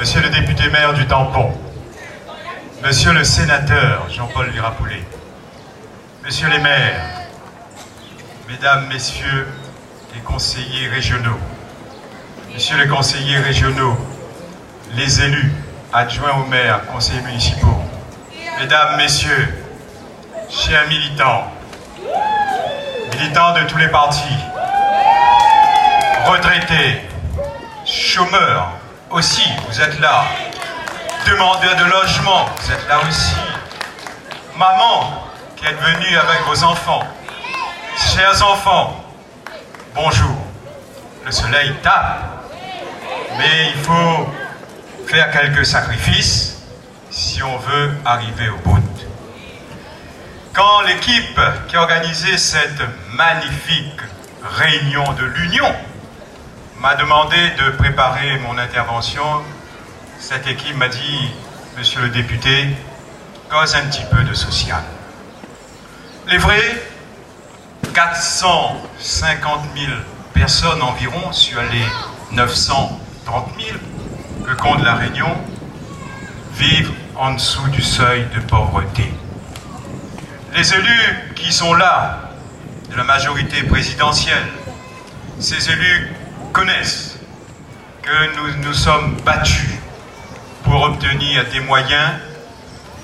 Monsieur le député maire du Tampon, Monsieur le sénateur Jean-Paul Virapoulet, Messieurs les maires, Mesdames, Messieurs les conseillers régionaux, Messieurs les conseillers régionaux, les élus, adjoints aux maires, conseillers municipaux, Mesdames, Messieurs, chers militants, militants de tous les partis, retraités, chômeurs aussi, vous êtes là, demandeurs de logement, vous êtes là aussi, maman qui êtes venue avec vos enfants, chers enfants, bonjour, le soleil tape, mais il faut faire quelques sacrifices si on veut arriver au bout. Quand l'équipe qui a organisé cette magnifique réunion de l'Union m'a demandé de préparer mon intervention, cette équipe m'a dit, monsieur le député, cause un petit peu de social. Les vrais 450 000 personnes environ sur les 930 000 que compte la Réunion vivent en dessous du seuil de pauvreté. Les élus qui sont là, de la majorité présidentielle, ces élus connaissent que nous nous sommes battus pour obtenir des moyens,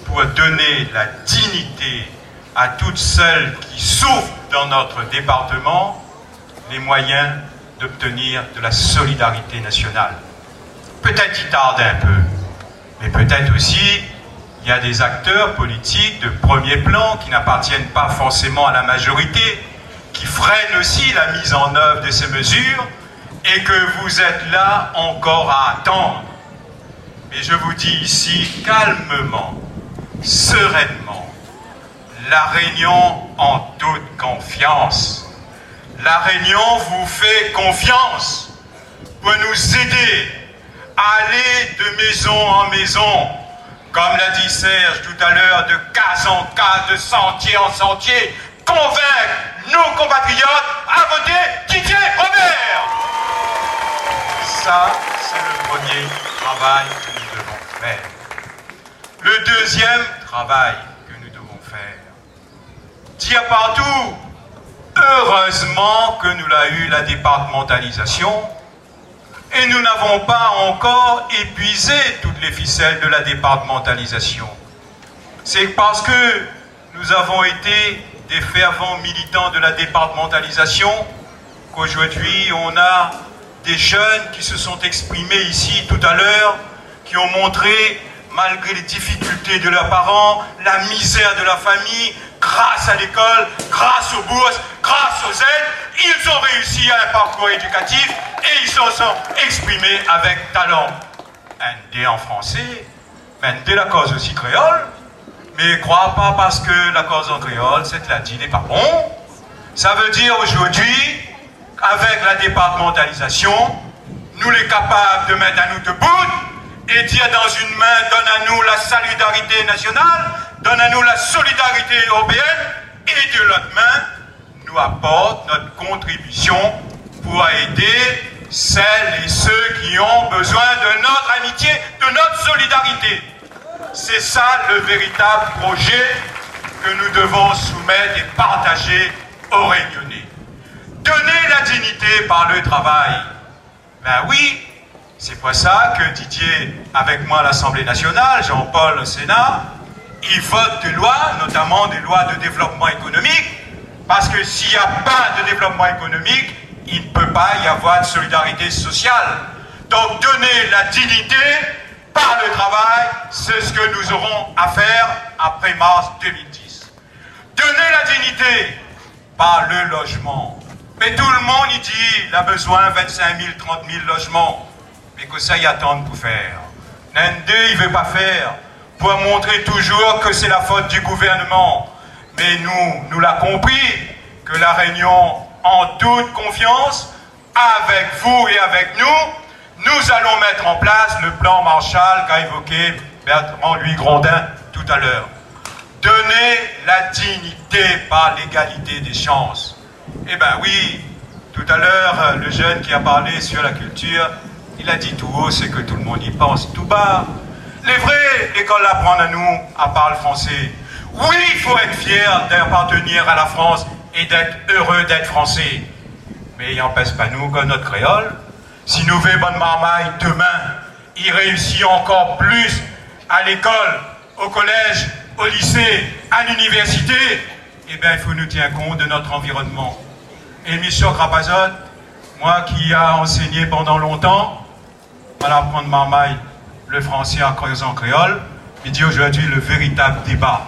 pour donner la dignité à toutes celles qui souffrent dans notre département, les moyens d'obtenir de la solidarité nationale. Peut-être il tarde un peu, mais peut-être aussi il y a des acteurs politiques de premier plan qui n'appartiennent pas forcément à la majorité, qui freinent aussi la mise en œuvre de ces mesures, et que vous êtes là encore à attendre. Mais je vous dis ici, calmement, sereinement, la Réunion en toute confiance. La Réunion vous fait confiance pour nous aider à aller de maison en maison, comme l'a dit Serge tout à l'heure, de case en case, de sentier en sentier, convaincre nos compatriotes à voter Didier Robert. Ça, c'est le premier travail que nous devons faire. Le deuxième travail que nous devons faire, dire partout, heureusement que nous l'avons eu la départementalisation, et nous n'avons pas encore épuisé toutes les ficelles de la départementalisation. C'est parce que nous avons été des fervents militants de la départementalisation qu'aujourd'hui on a des jeunes qui se sont exprimés ici tout à l'heure, qui ont montré, malgré les difficultés de leurs parents, la misère de la famille, grâce à l'école, grâce aux bourses, grâce aux aides, ils ont réussi à un parcours éducatif et ils se sont exprimés avec talent. Un dé en français, mais un dé la cause aussi créole, mais crois pas parce que la cause en créole, c'est la dit n'est pas bon. Ça veut dire aujourd'hui, avec la départementalisation, nous les capables de mettre à nous debout et dire dans une main, donne à nous la solidarité nationale, donne à nous la solidarité européenne, et de l'autre main, nous apporte notre contribution pour aider celles et ceux qui ont besoin de notre amitié, de notre solidarité. C'est ça le véritable projet que nous devons soumettre et partager aux Réunionnais. Donner la dignité par le travail. Ben oui, c'est pour ça que Didier, avec moi à l'Assemblée nationale, Jean-Paul au Sénat, il vote des lois, notamment des lois de développement économique, parce que s'il n'y a pas de développement économique, il ne peut pas y avoir de solidarité sociale. Donc donner la dignité par le travail, c'est ce que nous aurons à faire après mars 2010. Donner la dignité par le logement. Mais tout le monde, il dit, il a besoin de 25 000, 30 000 logements. Mais que ça y attend pour faire. N'ende, il ne veut pas faire, pour montrer toujours que c'est la faute du gouvernement. Mais nous l'avons compris, que la Réunion, en toute confiance, avec vous et avec nous allons mettre en place le plan Marshall qu'a évoqué Bertrand-Louis Grondin tout à l'heure. Donner la dignité par l'égalité des chances. Eh bien oui, tout à l'heure, le jeune qui a parlé sur la culture il a dit tout haut, c'est que tout le monde y pense tout bas. Les vraies écoles apprennent à nous à parler français. Oui, il faut être fier d'appartenir à la France et d'être heureux d'être français. Mais il n'empêche pas nous que notre créole, si nous voulons bonne marmaille demain, il réussit encore plus à l'école, au collège, au lycée, à l'université, eh bien il faut nous tenir compte de notre environnement. Et M. Crapazot, moi qui a enseigné pendant longtemps, à l'apprendre marmaille, le français en créole, il dit aujourd'hui le véritable débat.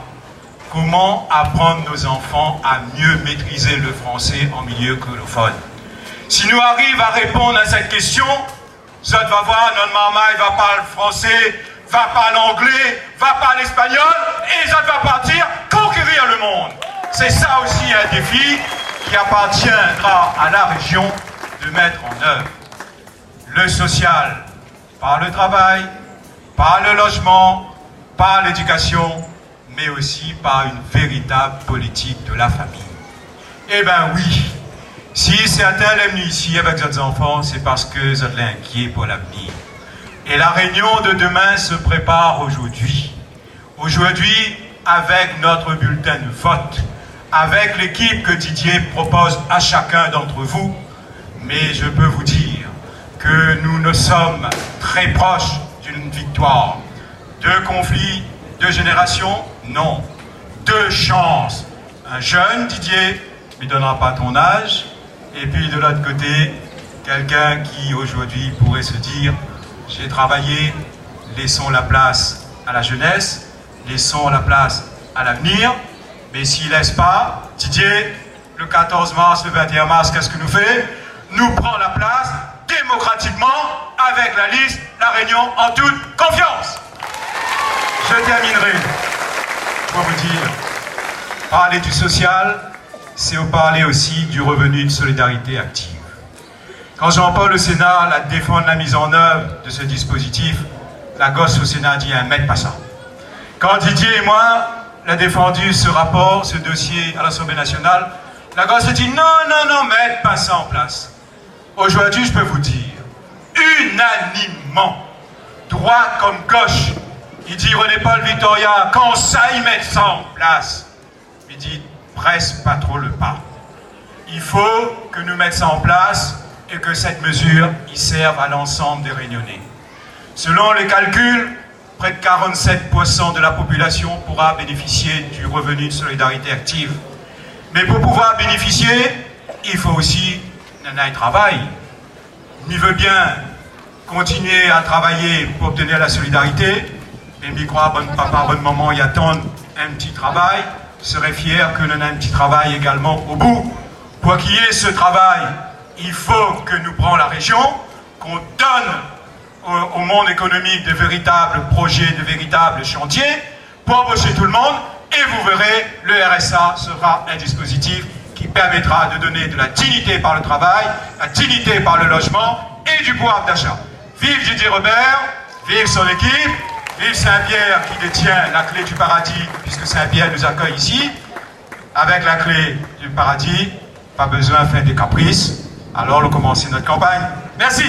Comment apprendre nos enfants à mieux maîtriser le français en milieu créolophone? Si nous arrivons à répondre à cette question, Zot va voir, notre marmaille va parler français, va parler anglais, va parler espagnol, et Zot va partir conquérir le monde. C'est ça aussi un défi qui appartiendra à la région de mettre en œuvre. Le social, par le travail, par le logement, par l'éducation, mais aussi par une véritable politique de la famille. Eh bien oui, si certains l'aiment ici avec leurs enfants, c'est parce que vous êtes inquiets pour l'avenir. Et la réunion de demain se prépare aujourd'hui. Aujourd'hui, avec notre bulletin de vote, avec l'équipe que Didier propose à chacun d'entre vous, mais je peux vous dire que nous sommes très proches d'une victoire. 2 conflits, 2 générations? Non. 2 chances. Un jeune Didier ne lui donnera pas ton âge, et puis de l'autre côté, quelqu'un qui aujourd'hui pourrait se dire « J'ai travaillé, laissons la place à la jeunesse, laissons la place à l'avenir ». Mais s'il ne laisse pas, Didier, le 14 mars, le 21 mars, qu'est-ce que nous fait? Nous prend la place démocratiquement avec la liste La Réunion en toute confiance. Je terminerai pour vous dire, parler du social, c'est parler aussi du revenu de solidarité active. Quand Jean-Paul au Sénat a défendu la mise en œuvre de ce dispositif, la gosse au Sénat dit un mètre passant. Quand Didier et moi a défendu ce rapport, ce dossier à l'Assemblée nationale, la gosse a dit non, mètre passant en place. Aujourd'hui, je peux vous dire, unanimement, droite comme gauche, il dit René-Paul Victoria, quand ça y met ça en place, il dit presse pas trop le pas. Il faut que nous mettions ça en place et que cette mesure y serve à l'ensemble des Réunionnais. Selon les calculs, près de 47% de la population pourra bénéficier du revenu de solidarité active. Mais pour pouvoir bénéficier, il faut aussi un travail. On veut bien continuer à travailler pour obtenir la solidarité, et me croit, bon papa, bon maman, y attendre un petit travail. Je serais fier que nous ayons un petit travail également au bout. Pour qu'il y ait ce travail, il faut que nous prenions la région, qu'on donne au monde économique de véritables projets, de véritables chantiers, pour embaucher tout le monde, et vous verrez, le RSA sera un dispositif qui permettra de donner de la dignité par le travail, la dignité par le logement et du pouvoir d'achat. Vive Didier Robert, vive son équipe, vive Saint-Pierre qui détient la clé du paradis, puisque Saint-Pierre nous accueille ici. Avec la clé du paradis, pas besoin de faire des caprices. Alors, on commence notre campagne. Merci.